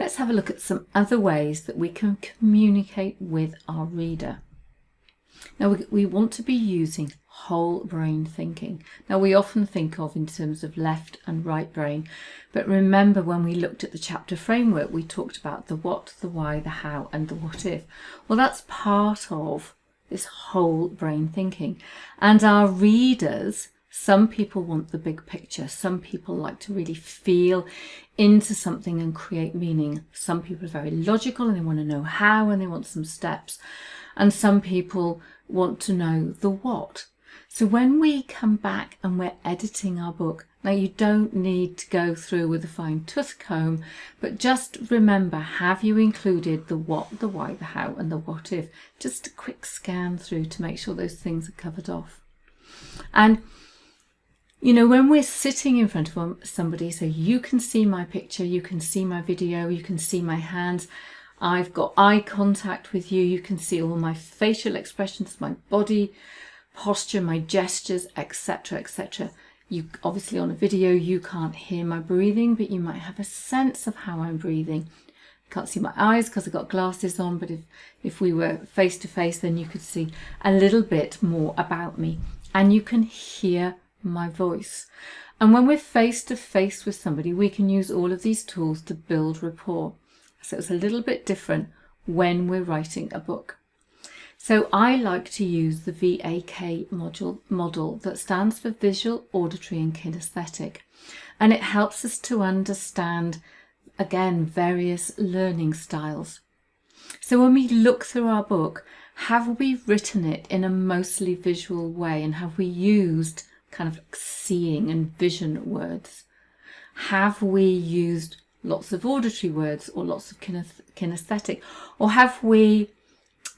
let's have a look at some other ways that we can communicate with our reader. Now, we want to be using whole brain thinking. Now, we often think of in terms of left and right brain, but remember when we looked at the chapter framework, we talked about the what, the why, the how, and the what if. Well, that's part of this whole brain thinking. And our readers, some people want the big picture. Some people like to really feel into something and create meaning. Some people are very logical and they want to know how and they want some steps. And some people want to know the what. So when we come back and we're editing our book, now you don't need to go through with a fine tooth comb, but just remember, have you included the what, the why, the how, and the what if? Just a quick scan through to make sure those things are covered off. And you know, when we're sitting in front of somebody, so you can see my picture, you can see my video, you can see my hands, I've got eye contact with you, you can see all my facial expressions, my body posture, my gestures, etc., etc. You obviously on a video you can't hear my breathing, but you might have a sense of how I'm breathing. You can't see my eyes because I've got glasses on, but if we were face to face, then you could see a little bit more about me, and you can hear my voice. And when we're face to face with somebody, we can use all of these tools to build rapport. So it's a little bit different when we're writing a book. So I like to use the VAK model that stands for visual, auditory and kinesthetic. And it helps us to understand, again, various learning styles. So when we look through our book, have we written it in a mostly visual way, and have we used kind of seeing and vision words? Have we used lots of auditory words or lots of kinesthetic, or have we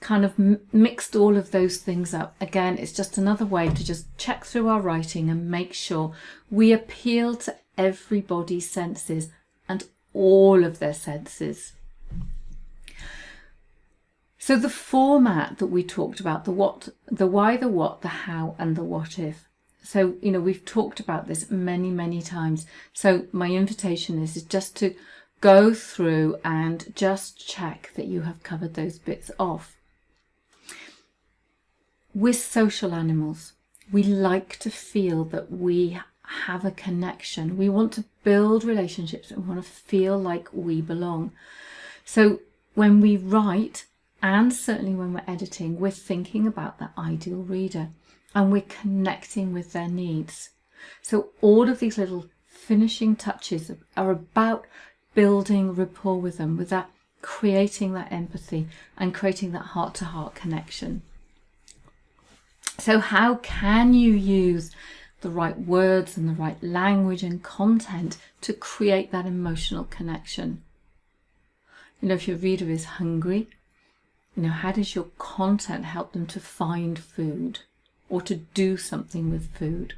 kind of mixed all of those things up? Again, it's just another way to just check through our writing and make sure we appeal to everybody's senses and all of their senses. So the format that we talked about, the what, the why, the what, the how, and the what if. So, you know, we've talked about this many, many times. So my invitation is just to go through and just check that you have covered those bits off. We're social animals. We like to feel that we have a connection. We want to build relationships. We want to feel like we belong. So when we write, and certainly when we're editing, we're thinking about that ideal reader and we're connecting with their needs. So all of these little finishing touches are about building rapport with them, with that creating that empathy and creating that heart-to-heart connection. So how can you use the right words and the right language and content to create that emotional connection? You know, if your reader is hungry, you know, how does your content help them to find food or to do something with food?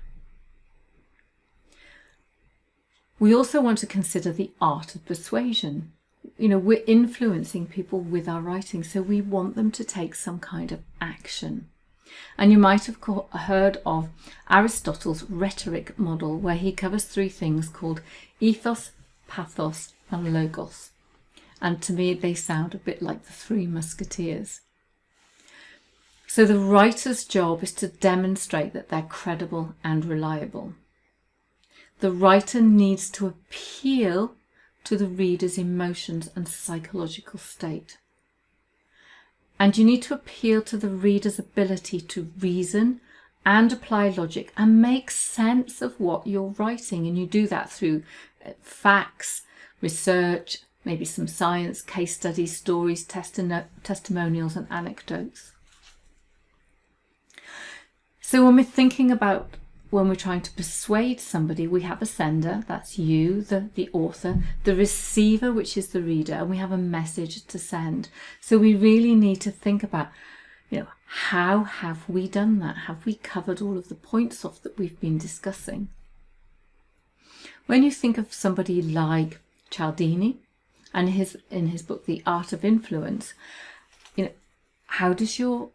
We also want to consider the art of persuasion. You know, we're influencing people with our writing, so we want them to take some kind of action. And you might have heard of Aristotle's rhetoric model, where he covers three things called ethos, pathos, and logos. And to me, they sound a bit like the Three Musketeers. So the writer's job is to demonstrate that they're credible and reliable. The writer needs to appeal to the reader's emotions and psychological state. And you need to appeal to the reader's ability to reason and apply logic and make sense of what you're writing. And you do that through facts, research, maybe some science, case studies, stories, testimonials and anecdotes. So when we're thinking about when we're trying to persuade somebody, we have a sender, that's you, the author, the receiver, which is the reader, and we have a message to send. So we really need to think about, you know, how have we done that? Have we covered all of the points off that we've been discussing? When you think of somebody like Cialdini and in his book, The Art of Influence, you know, how does your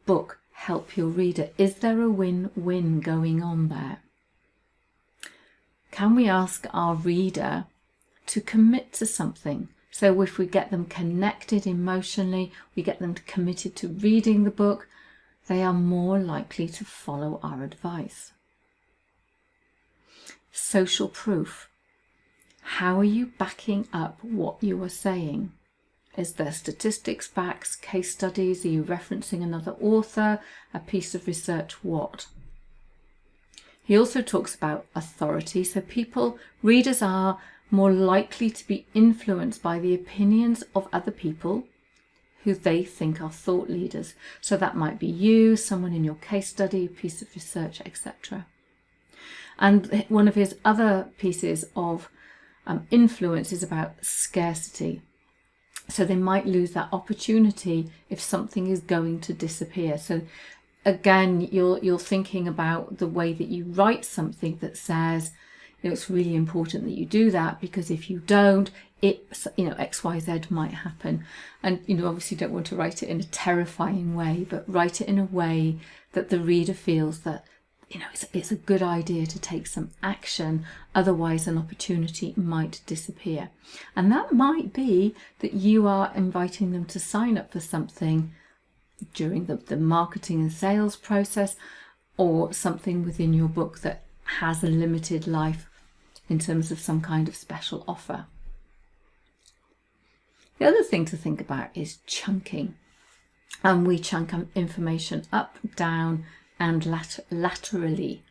book help your reader? Is there a win-win going on there? Can we ask our reader to commit to something? So if we get them connected emotionally, we get them committed to reading the book, they are more likely to follow our advice. Social proof. How are you backing up what you are saying? Is there statistics, facts, case studies? Are you referencing another author, a piece of research? What? He also talks about authority. So readers are more likely to be influenced by the opinions of other people who they think are thought leaders. So that might be you, someone in your case study, a piece of research, etc. And one of his other pieces of influence is about scarcity. So they might lose that opportunity if something is going to disappear. So again, you're thinking about the way that you write something that says, it's really important that you do that, because if you don't, X, Y, Z might happen. And, obviously don't want to write it in a terrifying way, but write it in a way that the reader feels that, it's a good idea to take some action. Otherwise, an opportunity might disappear. And that might be that you are inviting them to sign up for something during the marketing and sales process, or something within your book that has a limited life in terms of some kind of special offer. The other thing to think about is chunking. And we chunk information up, down, and laterally.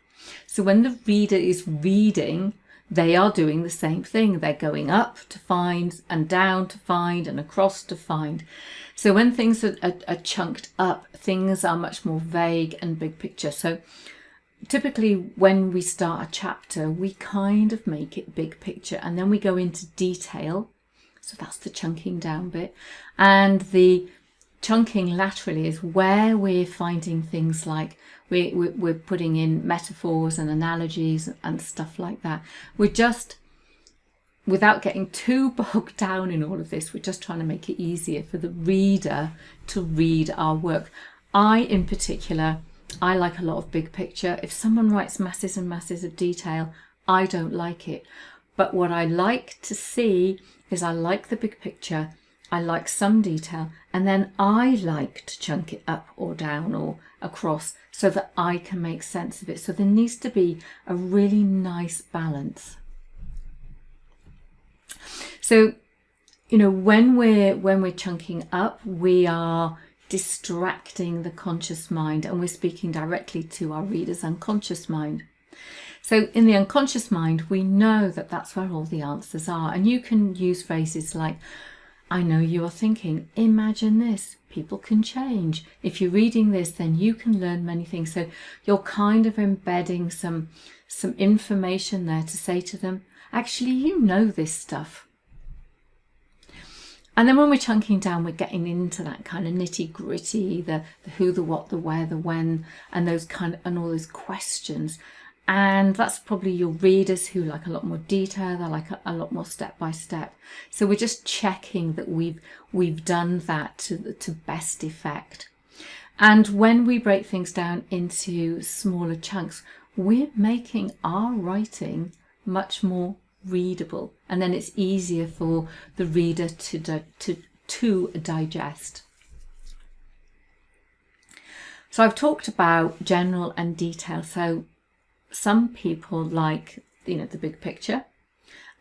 So when the reader is reading, they are doing the same thing. They're going up to find, and down to find, and across to find. So when things are chunked up, things are much more vague and big picture. So typically when we start a chapter, we kind of make it big picture, and then we go into detail. So that's the chunking down bit. And the chunking laterally is where we're finding things like we're putting in metaphors and analogies and stuff like that. We're just, without getting too bogged down in all of this, we're just trying to make it easier for the reader to read our work. In particular, I like a lot of big picture. If someone writes masses and masses of detail, I don't like it. But what I like to see is I like the big picture, I like some detail, and then I like to chunk it up or down or across so that I can make sense of it. So there needs to be a really nice balance. So, when we're chunking up, we are distracting the conscious mind, and we're speaking directly to our reader's unconscious mind. So in the unconscious mind, we know that that's where all the answers are. And you can use phrases like, I know you are thinking, imagine this, people can change. If you're reading this, then you can learn many things. So you're kind of embedding some information there to say to them, actually, you know this stuff. And then when we're chunking down, we're getting into that kind of nitty gritty, the who, the what, the where, the when, and all those questions. And that's probably your readers who like a lot more detail. They like a lot more step by step. So we're just checking that we've done that to best effect. And when we break things down into smaller chunks, we're making our writing much more readable, and then it's easier for the reader to digest. So I've talked about general and detail. So some people like the big picture,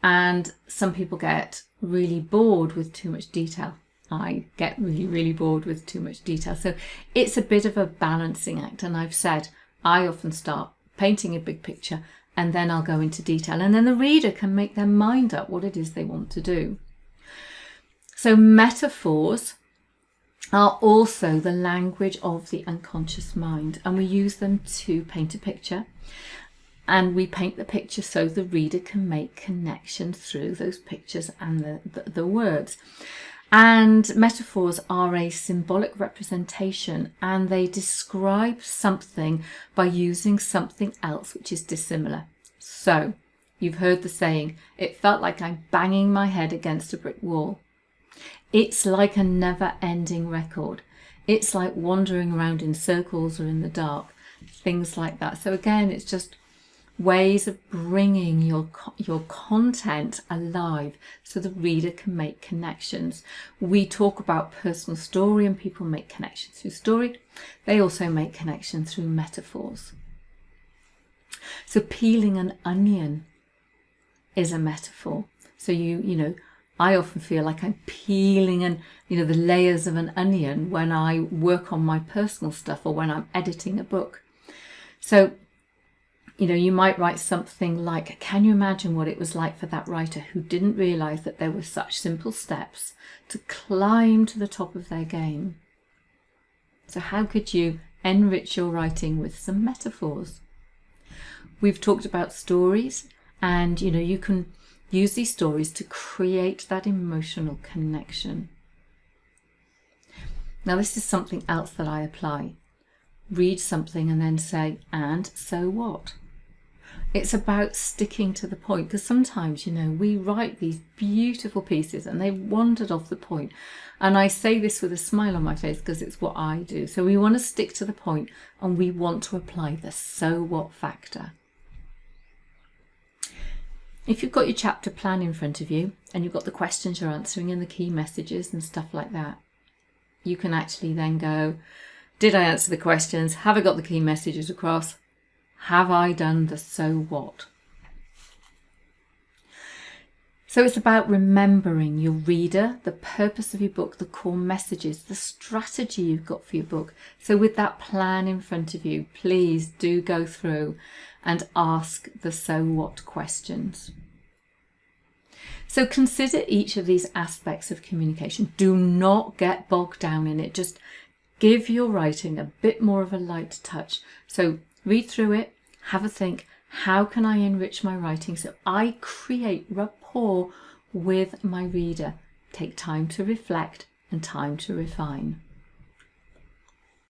and some people get really bored with too much detail. I get really bored with too much detail. So it's a bit of a balancing act, and I've said I often start painting a big picture and then I'll go into detail, and then the reader can make their mind up what it is they want to do. So metaphors are also the language of the unconscious mind, and we use them to paint a picture, and we paint the picture so the reader can make connections through those pictures and the words. And metaphors are a symbolic representation, and they describe something by using something else which is dissimilar. So you've heard the saying, it felt like I'm banging my head against a brick wall. It's like a never-ending record. It's like wandering around in circles or in the dark, things like that. So again, it's just ways of bringing your content alive so the reader can make connections. We talk about personal story and people make connections through story. They also make connections through metaphors. So peeling an onion is a metaphor. So you know, I often feel like I'm peeling the layers of an onion when I work on my personal stuff or when I'm editing a book. So, you might write something like, can you imagine what it was like for that writer who didn't realise that there were such simple steps to climb to the top of their game? So how could you enrich your writing with some metaphors? We've talked about stories, and you can use these stories to create that emotional connection. Now, this is something else that I apply. Read something and then say, and so what? It's about sticking to the point, because sometimes, we write these beautiful pieces and they've wandered off the point. And I say this with a smile on my face because it's what I do. So we want to stick to the point and we want to apply the so what factor. If you've got your chapter plan in front of you and you've got the questions you're answering and the key messages and stuff like that, you can actually then go, did I answer the questions? Have I got the key messages across? Have I done the so what? So it's about remembering your reader, the purpose of your book, the core messages, the strategy you've got for your book. So with that plan in front of you, please do go through and ask the so what questions. So consider each of these aspects of communication. Do not get bogged down in it. Just give your writing a bit more of a light touch. So read through it, have a think, how can I enrich my writing so I create rapport with my reader? Take time to reflect and time to refine.